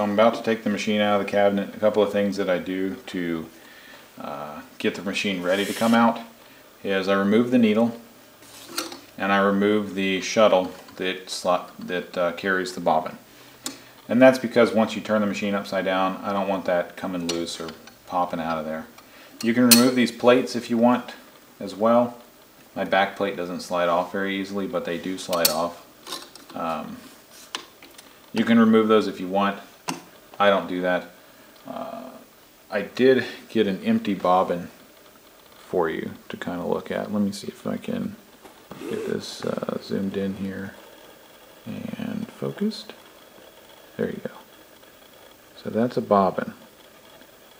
I'm about to take the machine out of the cabinet. A couple of things that I do to get the machine ready to come out is I remove the needle and I remove the shuttle that carries the bobbin. And that's because once you turn the machine upside down, I don't want that coming loose or popping out of there. You can remove these plates if you want as well. My back plate doesn't slide off very easily, but they do slide off. You can remove those if you want. I don't do that. I did get an empty bobbin for you to kind of look at. Let me see if I can get this zoomed in here and focused. There you go. So that's a bobbin.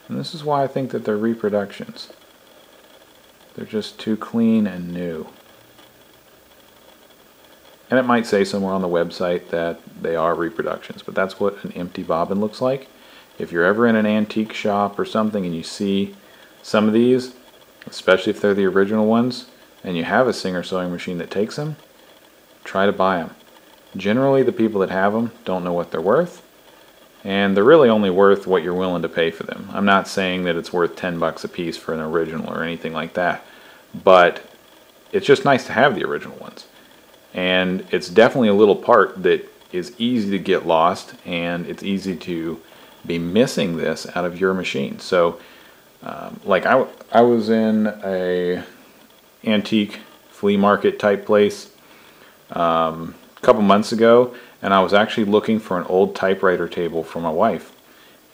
And this is why I think that they're reproductions. They're just too clean and new. And it might say somewhere on the website that they are reproductions, but that's what an empty bobbin looks like. If you're ever in an antique shop or something and you see some of these, especially if they're the original ones, and you have a Singer sewing machine that takes them, try to buy them. Generally, the people that have them don't know what they're worth, and they're really only worth what you're willing to pay for them. I'm not saying that it's worth 10 bucks a piece for an original or anything like that, but it's just nice to have the original ones. And it's definitely a little part that is easy to get lost, and it's easy to be missing this out of your machine. So like I was in a antique flea market type place a couple months ago, and I was actually looking for an old typewriter table for my wife.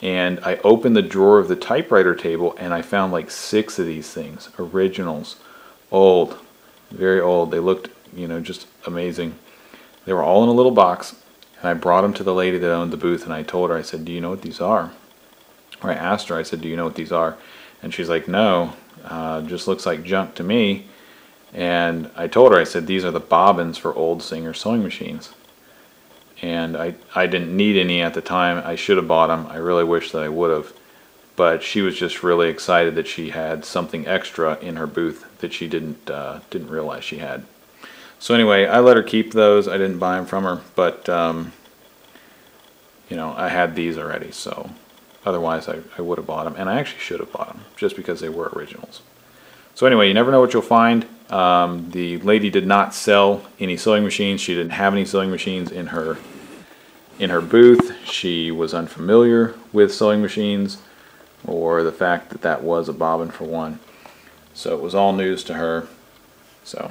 And I opened the drawer of the typewriter table and I found like 6 of these things, originals, old, very old. They looked, you know, just amazing. They were all in a little box, and I brought them to the lady that owned the booth, and I told her, I said, do you know what these are? Or I asked her, I said, do you know what these are? And she's like, no, just looks like junk to me. And I told her, I said, these are the bobbins for old Singer sewing machines. And I didn't need any at the time. I should have bought them. I really wish that I would have. But she was just really excited that she had something extra in her booth that she didn't realize she had. So anyway, I let her keep those. I didn't buy them from her, but you know, I had these already, so otherwise I would have bought them, and I actually should have bought them just because they were originals. So anyway, you never know what you'll find. The lady did not sell any sewing machines. She didn't have any sewing machines in her booth. She was unfamiliar with sewing machines or the fact that that was a bobbin for one. So it was all news to her. So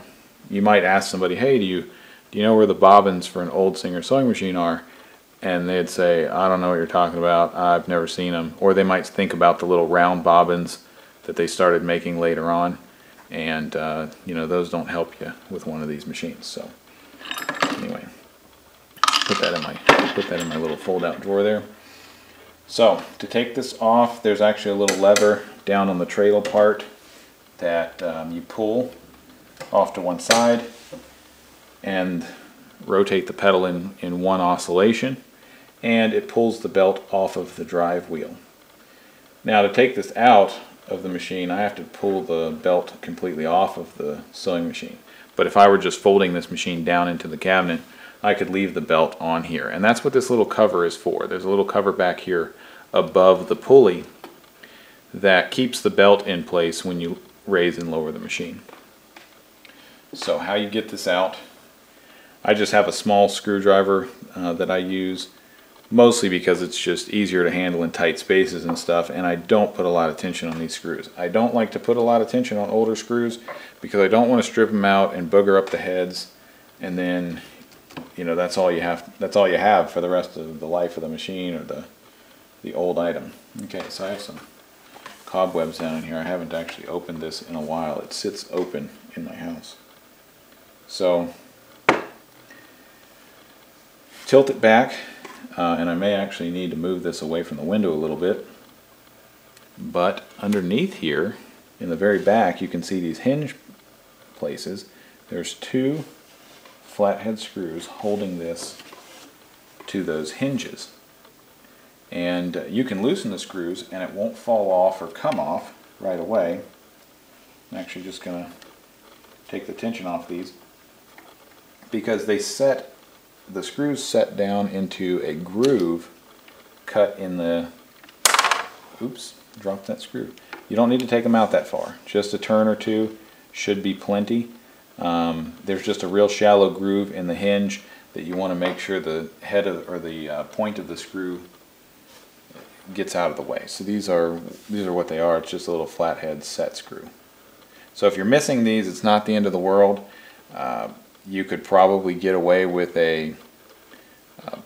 you might ask somebody, hey, do you know where the bobbins for an old Singer sewing machine are? And they'd say, I don't know what you're talking about. I've never seen them. Or they might think about the little round bobbins that they started making later on. And, you know, those don't help you with one of these machines. So anyway, put that in my little fold-out drawer there. So to take this off, there's actually a little lever down on the treadle part that you pull off to one side and rotate the pedal in one oscillation, and it pulls the belt off of the drive wheel. Now to take this out of the machine, I have to pull the belt completely off of the sewing machine. But if I were just folding this machine down into the cabinet, I could leave the belt on here. And that's what this little cover is for. There's a little cover back here above the pulley that keeps the belt in place when you raise and lower the machine. So how you get this out, I just have a small screwdriver that I use, mostly because it's just easier to handle in tight spaces and stuff, and I don't put a lot of tension on these screws. I don't like to put a lot of tension on older screws because I don't want to strip them out and booger up the heads, and then, you know, that's all you have for the rest of the life of the machine or the old item. Okay, so I have some cobwebs down in here. I haven't actually opened this in a while. It sits open in my house. So tilt it back, and I may actually need to move this away from the window a little bit. But underneath here, in the very back, you can see these hinge places. There's 2 flathead screws holding this to those hinges. And you can loosen the screws and it won't fall off or come off right away. I'm actually just going to take the tension off these because the screws set down into a groove cut in the, oops, dropped that screw. You don't need to take them out that far. Just a turn or two should be plenty. There's just a real shallow groove in the hinge that you want to make sure the head of, or the point of the screw gets out of the way. So these are what they are. It's just a little flathead set screw. So if you're missing these, it's not the end of the world. You could probably get away with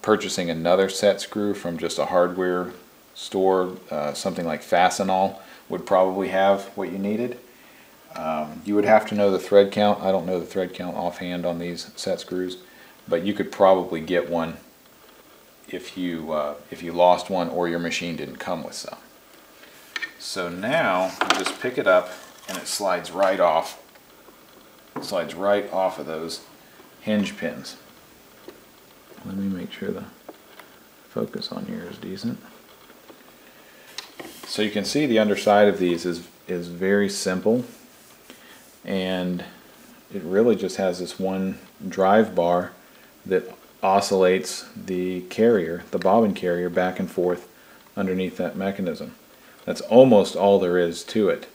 purchasing another set screw from just a hardware store. Something like Fastenal would probably have what you needed. You would have to know the thread count. I don't know the thread count offhand on these set screws, but you could probably get one if you lost one or your machine didn't come with some. So now you just pick it up and it slides right off. It slides right off of those hinge pins. Let me make sure the focus on here is decent. So you can see the underside of these is very simple, and it really just has this one drive bar that oscillates the carrier, the bobbin carrier, back and forth underneath that mechanism. That's almost all there is to it.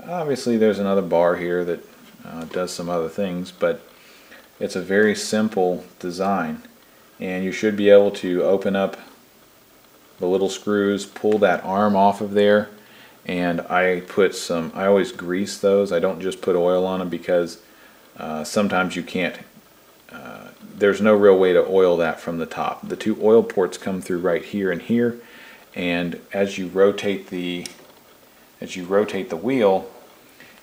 Obviously there's another bar here that does some other things, but it's a very simple design, and you should be able to open up the little screws, pull that arm off of there, and I always grease those. I don't just put oil on them because sometimes you can't, there's no real way to oil that from the top. The two oil ports come through right here and here, and as you rotate the wheel,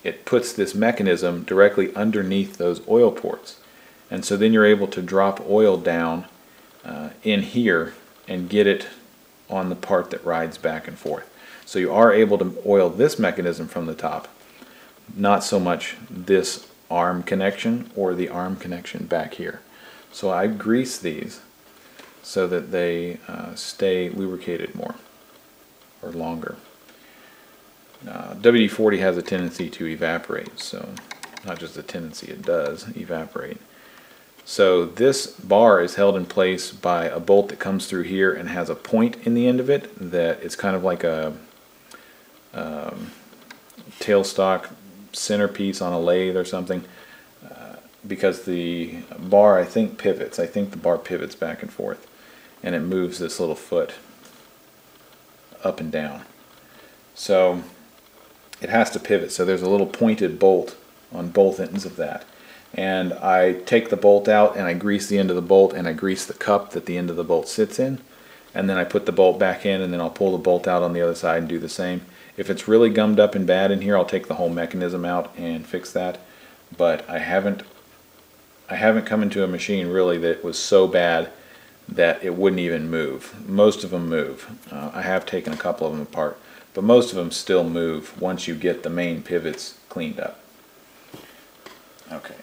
it puts this mechanism directly underneath those oil ports, and so then you're able to drop oil down in here and get it on the part that rides back and forth. So you are able to oil this mechanism from the top, not so much this arm connection or the arm connection back here. So I grease these so that they stay lubricated more or longer. WD-40 has a tendency to evaporate, so not just a tendency, it does evaporate. So this bar is held in place by a bolt that comes through here and has a point in the end of it that it's kind of like a tailstock centerpiece on a lathe or something, because the bar, I think the bar pivots back and forth, and it moves this little foot up and down. So it has to pivot, so there's a little pointed bolt on both ends of that. And I take the bolt out and I grease the end of the bolt and I grease the cup that the end of the bolt sits in, and then I put the bolt back in, and then I'll pull the bolt out on the other side and do the same. If it's really gummed up and bad in here, I'll take the whole mechanism out and fix that, but I haven't come into a machine really that was so bad that it wouldn't even move. Most of them move. I have taken a couple of them apart, but most of them still move once you get the main pivots cleaned up. Okay.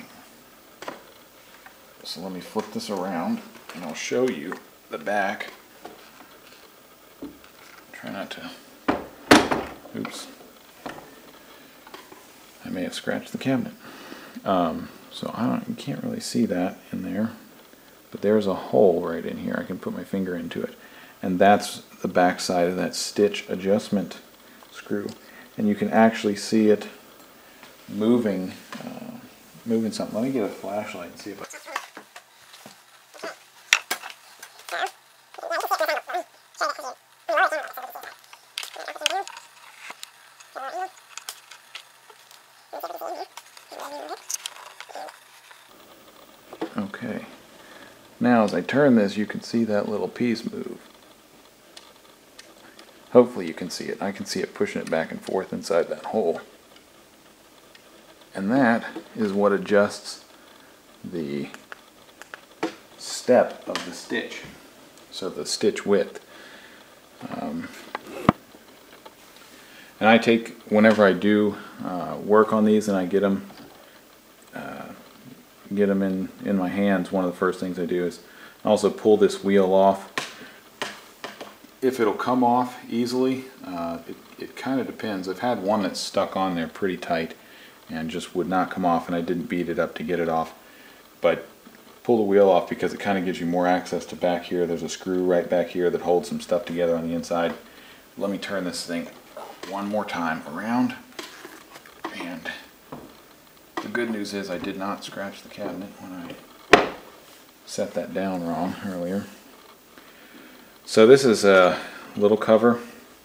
So let me flip this around and I'll show you the back. Try not to, oops, I may have scratched the cabinet. So you can't really see that in there, but there's a hole right in here. I can put my finger into it, and that's the back side of that stitch adjustment screw, and you can actually see it moving something. Let me get a flashlight and see if I... Okay, now as I turn this, you can see that little piece move. Hopefully you can see it. I can see it pushing it back and forth inside that hole. And that is what adjusts the step of the stitch, so the stitch width. And I take, whenever I do work on these and I get them in my hands, one of the first things I do is also pull this wheel off. If it'll come off easily, it kind of depends. I've had one that's stuck on there pretty tight and just would not come off, and I didn't beat it up to get it off. But pull the wheel off because it kind of gives you more access to back here. There's a screw right back here that holds some stuff together on the inside. Let me turn this thing one more time around. And the good news is I did not scratch the cabinet when I set that down wrong earlier. So this is a little cover,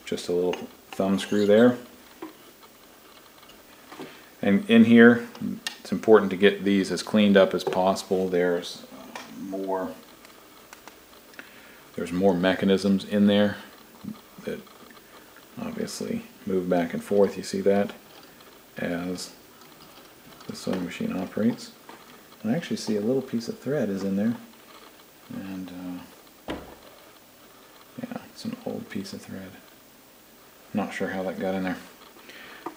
just a little thumb screw there. And in here, it's important to get these as cleaned up as possible. There's more mechanisms in there that obviously move back and forth. You see that as the sewing machine operates. And I actually see a little piece of thread is in there. And yeah, it's an old piece of thread. Not sure how that got in there.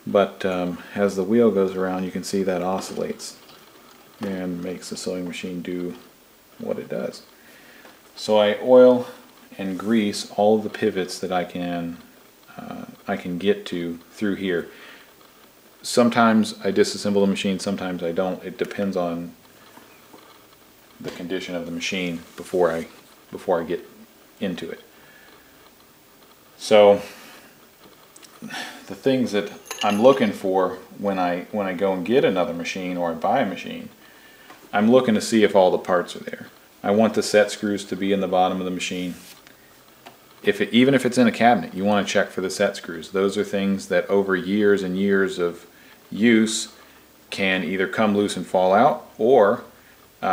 But as the wheel goes around, you can see that oscillates and makes the sewing machine do what it does. So I oil and grease all of the pivots that I can get to through here. Sometimes I disassemble the machine, sometimes I don't. It depends on the condition of the machine before I get into it. So the things that I'm looking for when I go and get another machine or I buy a machine, I'm looking to see if all the parts are there. I want the set screws to be in the bottom of the machine. Even if it's in a cabinet, you want to check for the set screws. Those are things that over years and years of use can either come loose and fall out, or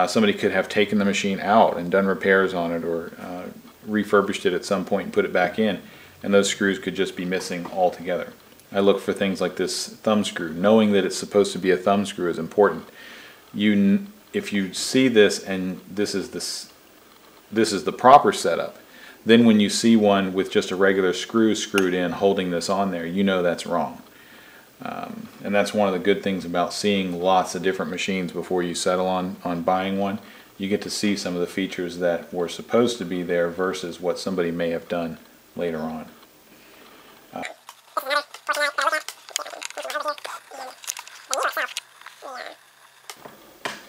somebody could have taken the machine out and done repairs on it, or refurbished it at some point and put it back in, and those screws could just be missing altogether. I look for things like this thumb screw. Knowing that it's supposed to be a thumb screw is important. If you see this and this is the proper setup, then when you see one with just a regular screw screwed in holding this on there, you know that's wrong. And that's one of the good things about seeing lots of different machines before you settle on buying one. You get to see some of the features that were supposed to be there versus what somebody may have done later on.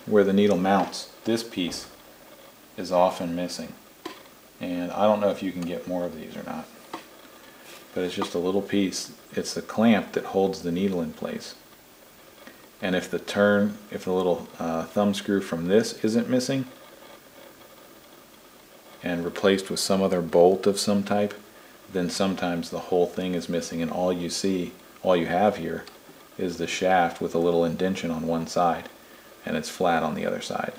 Where the needle mounts, this piece is often missing. And I don't know if you can get more of these or not. But it's just a little piece. It's the clamp that holds the needle in place. And if the little thumb screw from this isn't missing and replaced with some other bolt of some type, then sometimes the whole thing is missing, and all you have here is the shaft with a little indention on one side, and it's flat on the other side.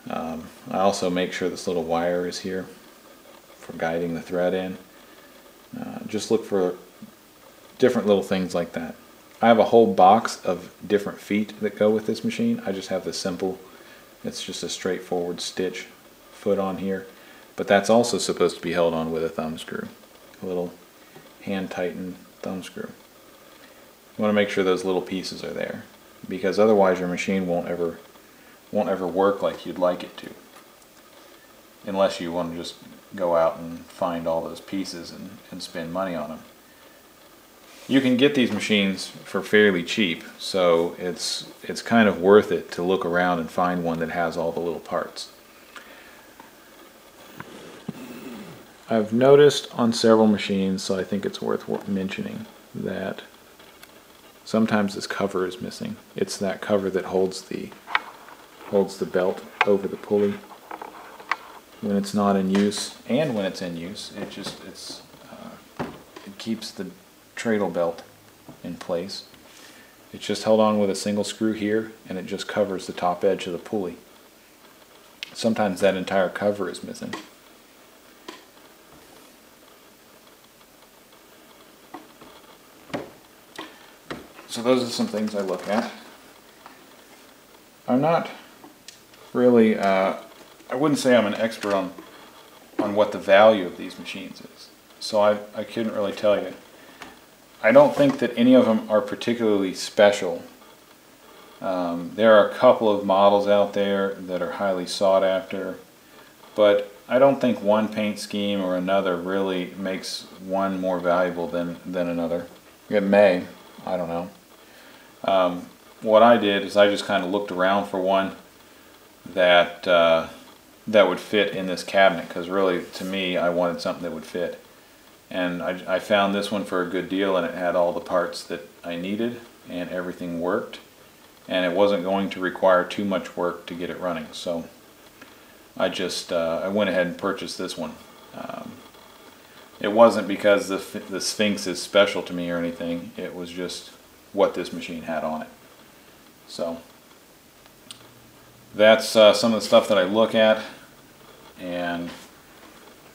I also make sure this little wire is here for guiding the thread in. Just look for different little things like that. I have a whole box of different feet that go with this machine. I just have the simple, it's just a straightforward stitch foot on here, but that's also supposed to be held on with a thumb screw, a little hand tightened thumb screw. You want to make sure those little pieces are there, because otherwise your machine won't ever work like you'd like it to, unless you want to just go out and find all those pieces and spend money on them. You can get these machines for fairly cheap, so it's kind of worth it to look around and find one that has all the little parts. I've noticed on several machines, so I think it's worth mentioning, that sometimes this cover is missing. It's that cover that holds the belt over the pulley. When it's not in use, and when it's in use, it keeps the Treadle Belt in place. It's just held on with a single screw here, and it just covers the top edge of the pulley. Sometimes that entire cover is missing. So those are some things I look at. I'm not really, I wouldn't say I'm an expert on what the value of these machines is. So I couldn't really tell you. I don't think that any of them are particularly special. There are a couple of models out there that are highly sought after, but I don't think one paint scheme or another really makes one more valuable than another. It may, I don't know. What I did is I just kind of looked around for one that that would fit in this cabinet, because really, to me, I wanted something that would fit. And I found this one for a good deal, and it had all the parts that I needed, and everything worked. And it wasn't going to require too much work to get it running. So I just I went ahead and purchased this one. It wasn't because the Sphinx is special to me or anything. It was just what this machine had on it. So that's some of the stuff that I look at, and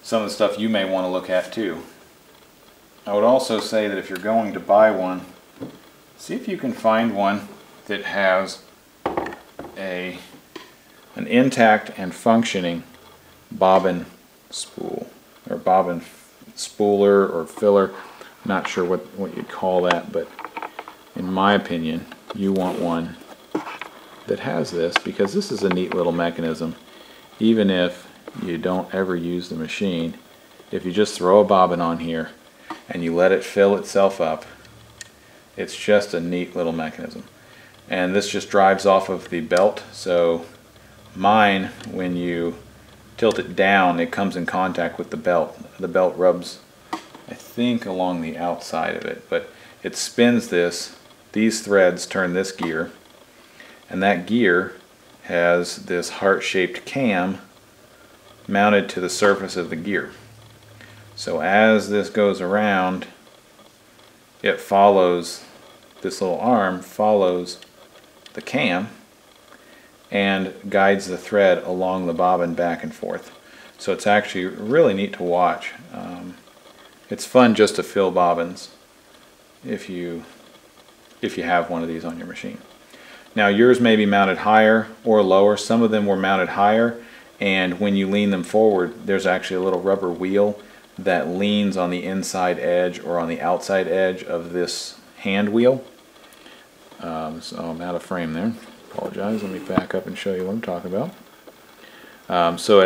some of the stuff you may want to look at too. I would also say that if you're going to buy one, see if you can find one that has an intact and functioning bobbin spool, or bobbin spooler or filler. Not sure what you'd call that, but in my opinion, you want one that has this, because this is a neat little mechanism. Even if you don't ever use the machine, if you just throw a bobbin on here and you let it fill itself up, it's just a neat little mechanism. And this just drives off of the belt. So mine, when you tilt it down, it comes in contact with the belt. The belt rubs, I think, along the outside of it, but it spins this. These threads turn this gear, and that gear has this heart-shaped cam mounted to the surface of the gear. So as this goes around, it follows, this little arm follows the cam and guides the thread along the bobbin back and forth. So it's actually really neat to watch. It's fun just to fill bobbins if you have one of these on your machine. Now yours may be mounted higher or lower. Some of them were mounted higher, and when you lean them forward, there's actually a little rubber wheel that leans on the inside edge or on the outside edge of this hand wheel. So I'm out of frame there. Apologize. Let me back up and show you what I'm talking about. So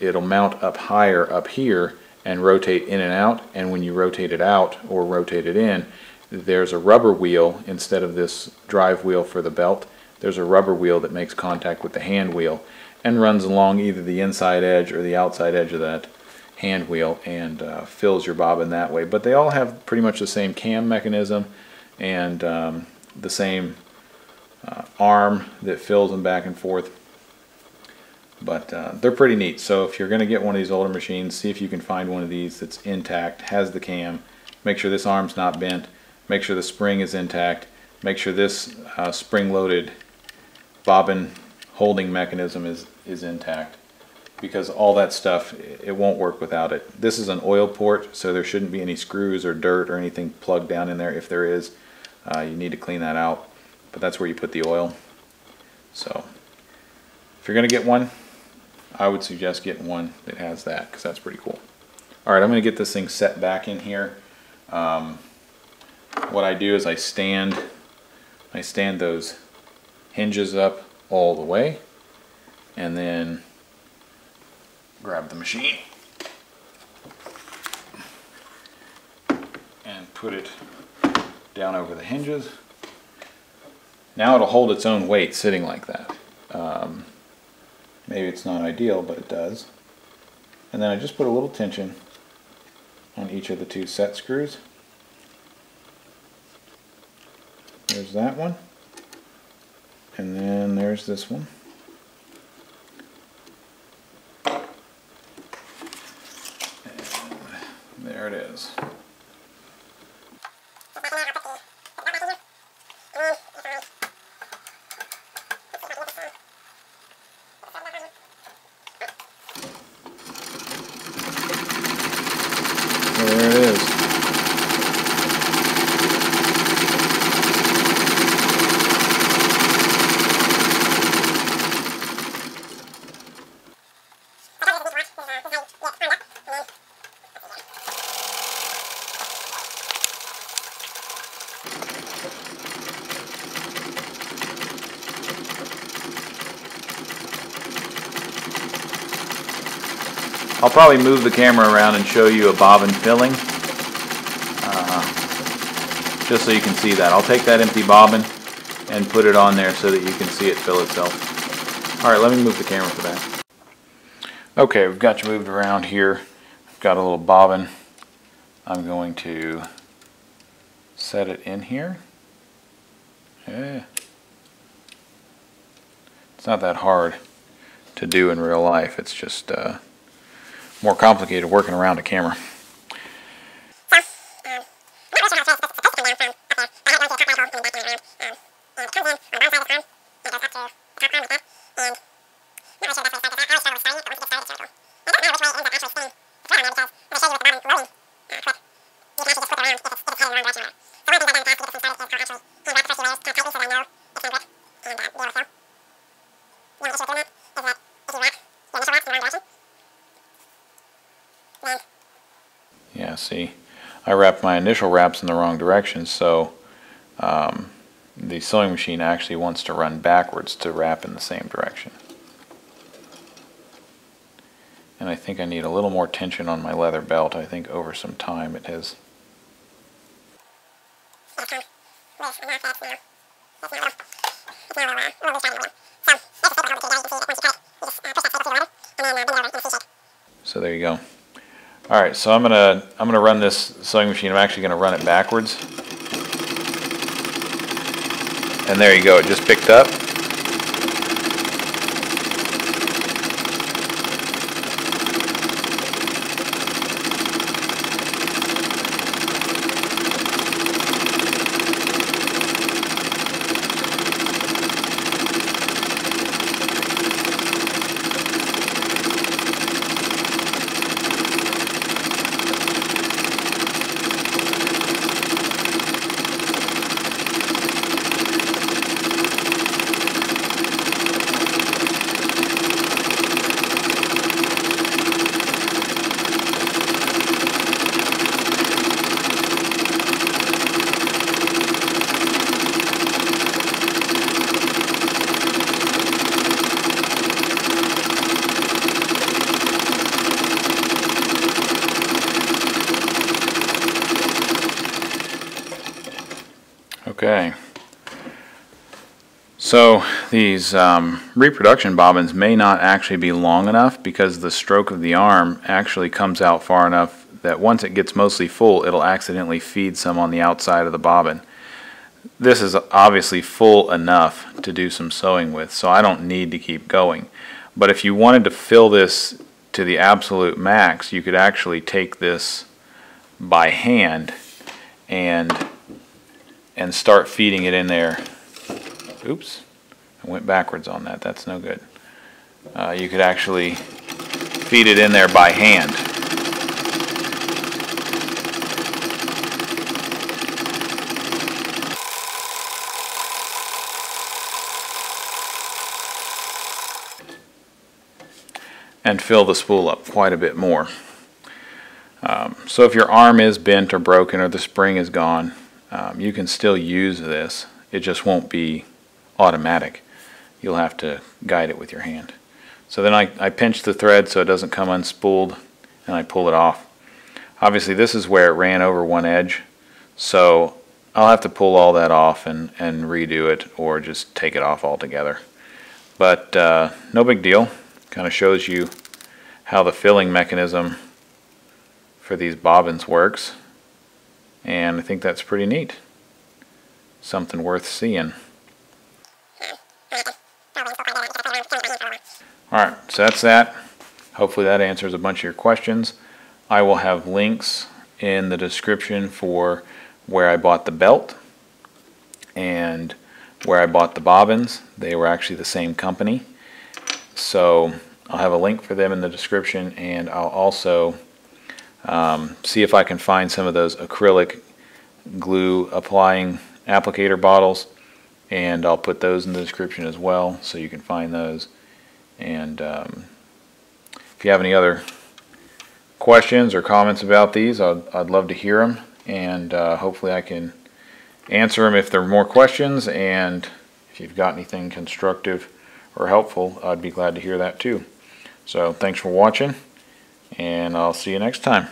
it'll mount up higher up here and rotate in and out, and when you rotate it out or rotate it in, there's a rubber wheel instead of this drive wheel for the belt. There's a rubber wheel that makes contact with the hand wheel and runs along either the inside edge or the outside edge of that hand wheel and fills your bobbin that way. But they all have pretty much the same cam mechanism and the same arm that fills them back and forth. But they're pretty neat. So if you're going to get one of these older machines, see if you can find one of these that's intact, has the cam. Make sure this arm's not bent. Make sure the spring is intact. Make sure this spring-loaded bobbin holding mechanism is intact, because all that stuff, it won't work without it. This is an oil port, so there shouldn't be any screws or dirt or anything plugged down in there. If there is, you need to clean that out, but that's where you put the oil. So if you're going to get one, I would suggest getting one that has that, because that's pretty cool. Alright, I'm going to get this thing set back in here. What I do is I stand those hinges up all the way, and then grab the machine and put it down over the hinges. Now it'll hold its own weight sitting like that. Maybe it's not ideal, but it does. And then I just put a little tension on each of the two set screws. There's that one, and then there's this one. And there it is. There it is. I'll probably move the camera around and show you a bobbin filling, just so you can see that. I'll take that empty bobbin and put it on there so that you can see it fill itself. Alright, let me move the camera for that. Okay, we've got you moved around here. I've got a little bobbin. I'm going to set it in here. Yeah. It's not that hard to do in real life. It's just more complicated working around a camera. Yeah, see, I wrapped my initial wraps in the wrong direction, so the sewing machine actually wants to run backwards to wrap in the same direction. And I think I need a little more tension on my leather belt. I think over some time it has. So there you go. Alright, so I'm gonna run this sewing machine. I'm actually gonna run it backwards. And there you go, it just picked up. Okay, so these reproduction bobbins may not actually be long enough because the stroke of the arm actually comes out far enough that once it gets mostly full, it'll accidentally feed some on the outside of the bobbin. This is obviously full enough to do some sewing with, so I don't need to keep going. But if you wanted to fill this to the absolute max, you could actually take this by hand and start feeding it in there. Oops, I went backwards on that. That's no good. You could actually feed it in there by hand. And fill the spool up quite a bit more. So if your arm is bent or broken or the spring is gone, you can still use this. It just won't be automatic. You'll have to guide it with your hand. So then I pinch the thread so it doesn't come unspooled, and I pull it off. Obviously this is where it ran over one edge, so I'll have to pull all that off and redo it, or just take it off altogether. But no big deal. Kind of shows you how the filling mechanism for these bobbins works, and I think that's pretty neat. Something worth seeing. Alright, so that's that. Hopefully that answers a bunch of your questions. I will have links in the description for where I bought the belt and where I bought the bobbins. They were actually the same company. So I'll have a link for them in the description, and I'll also see if I can find some of those acrylic glue applying applicator bottles, and I'll put those in the description as well so you can find those. And if you have any other questions or comments about these, I'd love to hear them, and hopefully I can answer them if there are more questions, and if you've got anything constructive or helpful, I'd be glad to hear that too. So thanks for watching, and I'll see you next time.